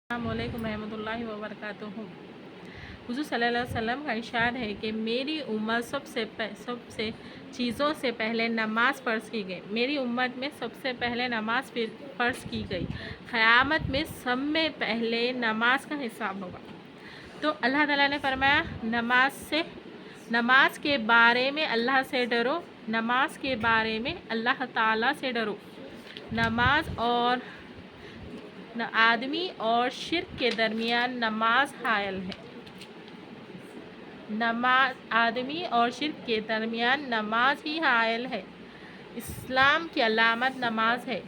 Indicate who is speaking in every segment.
Speaker 1: अस्सलामुअलैकुम रहमतुल्लाहि व बरकातुहू। हुज़ूर सल्लल्लाहु अलैहि वसल्लम का इरशाद है कि मेरी उम्मत सबसे चीज़ों से पहले नमाज फ़र्ज़ की गई। मेरी उम्मत में सबसे पहले नमाज फ़र्ज़ की गई। क़यामत में सब में पहले नमाज का हिसाब होगा। तो अल्लाह ताला ने फरमाया नमाज के बारे में अल्लाह से डरो, नमाज के बारे में अल्लाह ताला से डरो। नमाज और आदमी और शिर्क के दरमियान नमाज हायल है। आदमी और शिर्क के दरमियान नमाज ही हायल है। इस्लाम की अलामत नमाज है।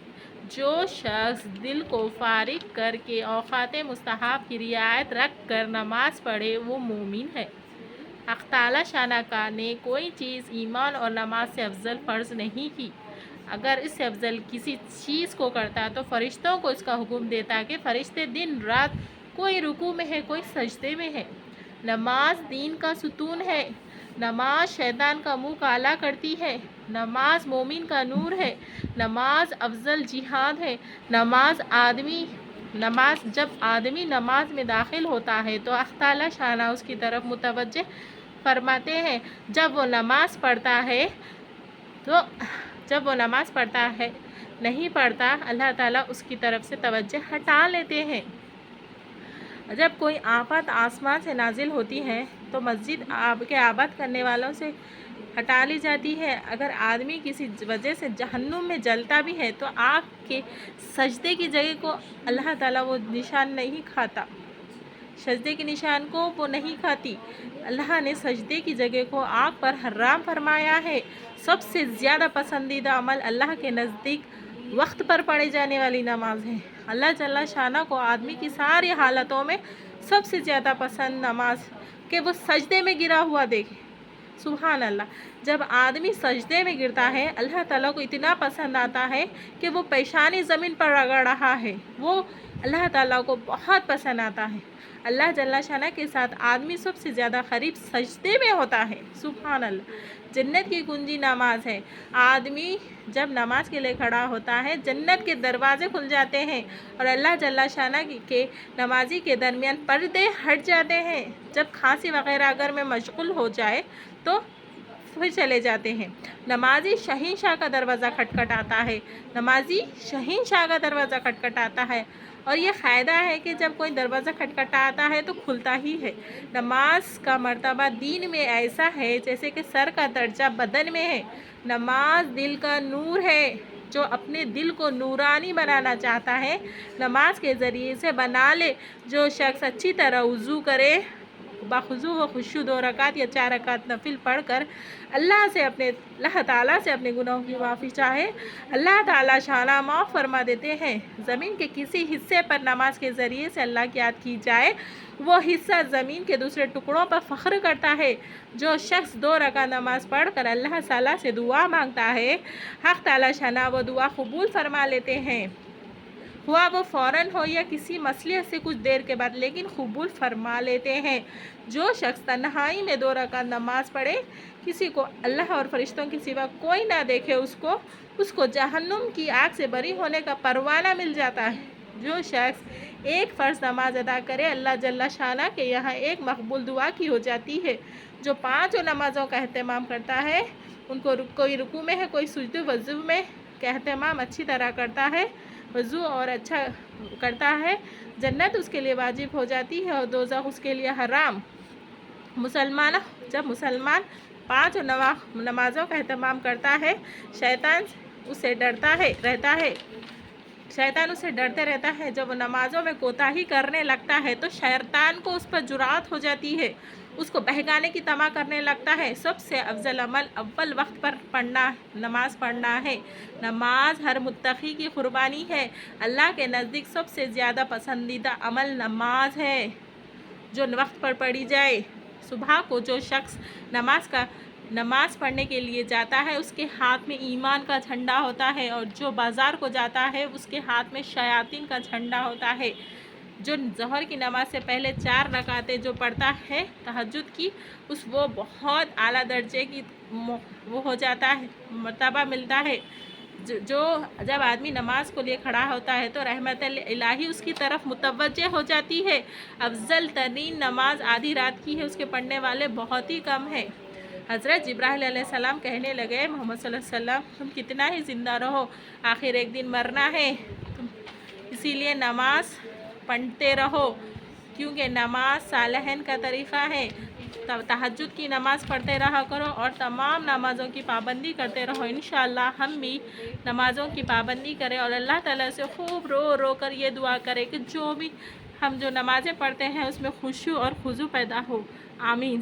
Speaker 1: जो शख्स दिल को फारिग करके औक़ात मुस्तहब की रियायत रख कर नमाज पढ़े वो मोमिन है। हक़ ताला शाना ने कोई चीज़ ईमान और नमाज से अफजल फ़र्ज़ नहीं की। अगर इससे अफजल किसी चीज़ को करता तो फ़रिश्तों को इसका हुक्म देता कि फ़रिश्ते दिन रात कोई रुकू में है, कोई सजदे में है। नमाज दीन का सुतून है। नमाज शैतान का मुंह काला करती है। नमाज मोमिन का नूर है। नमाज अफजल जिहाद है। जब आदमी नमाज में दाखिल होता है तो अल्लाह ताला शाना उसकी तरफ मुतवज्जे फरमाते हैं। जब वो नमाज पढ़ता है नहीं पढ़ता, अल्लाह ताला उसकी तरफ से तवज्जो हटा लेते हैं। जब कोई आफत आसमान से नाजिल होती है तो मस्जिद के आबाद करने वालों से हटा ली जाती है। अगर आदमी किसी वजह से जहन्नुम में जलता भी है तो आग के सजदे की जगह को अल्लाह ताला वो निशान नहीं खाता, सजदे के निशान को वो नहीं खाती। अल्लाह ने सजदे की जगह को आग पर हराम फरमाया है। सबसे ज़्यादा पसंदीदा अमल अल्लाह के नज़दीक वक्त पर पढ़े जाने वाली नमाज है। अल्लाह जल्ला शाना को आदमी की सारी हालतों में सबसे ज़्यादा पसंद नमाज कि वो सजदे में गिरा हुआ देखे। सुभान अल्लाह। जब आदमी सजदे में गिरता है अल्लाह ताला को इतना पसंद आता है कि वो पेशानी ज़मीन पर रगड़ रहा है, वो अल्लाह ताला को बहुत पसंद आता है। अल्लाह जल्ला शाना के साथ आदमी सबसे ज़्यादा करीब सजदे में होता है। सुभान अल्लाह। जन्नत की कुंजी नमाज है। आदमी जब नमाज के लिए खड़ा होता है जन्नत के दरवाज़े खुल जाते हैं और अल्लाह जल्ला शाना के नमाजी के दरमियान पर्दे हट जाते हैं। जब खांसी वगैरह अगर में मशगूल हो जाए तो फिर चले जाते हैं। नमाजी शहींशाह का दरवाज़ा खटखटाता है। नमाजी शहींशाह का दरवाज़ा खटखटाता है और ये फ़ायदा है कि जब कोई दरवाज़ा खटखटाता है तो खुलता ही है। नमाज का मर्तबा दीन में ऐसा है जैसे कि सर का दर्जा बदन में है। नमाज दिल का नूर है। जो अपने दिल को नूरानी बनाना चाहता है नमाज के ज़रिए से बना ले। जो शख्स अच्छी तरह वज़ू करे, बाखुशू व खुशू 2 रकात या 4 रकात नफिल पढ़कर अल्लाह ताला से अपने गुनाहों की माफ़ी चाहे, अल्लाह ताला शाना माफ़ फरमा देते हैं। ज़मीन के किसी हिस्से पर नमाज के ज़रिए से अल्लाह की याद की जाए वो हिस्सा ज़मीन के दूसरे टुकड़ों पर फ़ख्र करता है। जो शख्स 2 रकात नमाज पढ़कर अल्लाह ताला से दुआ मांगता है हक़ ताला शाना वो दुआ कबूल फरमा लेते हैं, हुआ वो फ़ौरन हो या किसी मसले से कुछ देर के बाद, लेकिन कबूल फरमा लेते हैं। जो शख्स तन्हाई में 2 रकात नमाज पढ़े, किसी को अल्लाह और फरिश्तों के सिवा कोई ना देखे, उसको जहन्नुम की आग से बरी होने का परवाना मिल जाता है। जो शख्स एक फ़र्ज़ नमाज अदा करे अल्लाह जल्ला शाना के यहाँ एक मकबूल दुआ की हो जाती है। जो 5 नमाज़ों का अहतमाम करता है उनको कोई रुकू में है, कोई सुजदे वज़ू में का अहतमाम अच्छी तरह करता है, वज़ू और अच्छा करता है, जन्नत उसके लिए वाजिब हो जाती है और दोज़ख उसके लिए हराम। जब मुसलमान 5 नमाज़ों का अहतमाम करता है शैतान उससे डरते रहता है। जब वो नमाज़ों में कोताही करने लगता है तो शैतान को उस पर जुरात हो जाती है, उसको बहकाने की तमा करने लगता है। सबसे अफजल अमल अव्वल वक्त पर नमाज पढ़ना है। नमाज हर मुत्तकी की कुर्बानी है। अल्लाह के नज़दीक सबसे ज़्यादा पसंदीदा अमल नमाज है जो वक्त पर पढ़ी जाए। सुबह को जो शख्स नमाज पढ़ने के लिए जाता है उसके हाथ में ईमान का झंडा होता है और जो बाज़ार को जाता है उसके हाथ में शयातीन का झंडा होता है। जो ज़हर की नमाज से पहले 4 रकातें जो पढ़ता है तहज्जुद की, वो बहुत आला दर्जे की वो हो जाता है, मर्तबा मिलता है। جو جب آدمی نماز کو لیے کھڑا ہوتا ہے تو رحمت الہی اس کی طرف متوجہ ہو جاتی ہے۔ افضل ترین نماز آدھی رات کی ہے، اس کے پڑھنے والے بہت ہی کم ہیں۔ حضرت جبرائیل علیہ السلام کہنے لگے محمد صلی اللہ علیہ وسلم تم کتنا ہی زندہ رہو، آخر ایک دن مرنا ہے، اسی لیے نماز پڑھتے رہو، کیونکہ نماز صالحین کا طریقہ ہے۔ تہجد کی نماز پڑھتے رہا کرو اور تمام نمازوں کی پابندی کرتے رہو۔ انشاءاللہ ہم بھی نمازوں کی پابندی کریں اور اللہ تعالیٰ سے خوب رو رو کر یہ دعا کریں کہ جو بھی ہم جو نمازیں پڑھتے ہیں اس میں خشوع اور خضوع پیدا ہو۔ آمین۔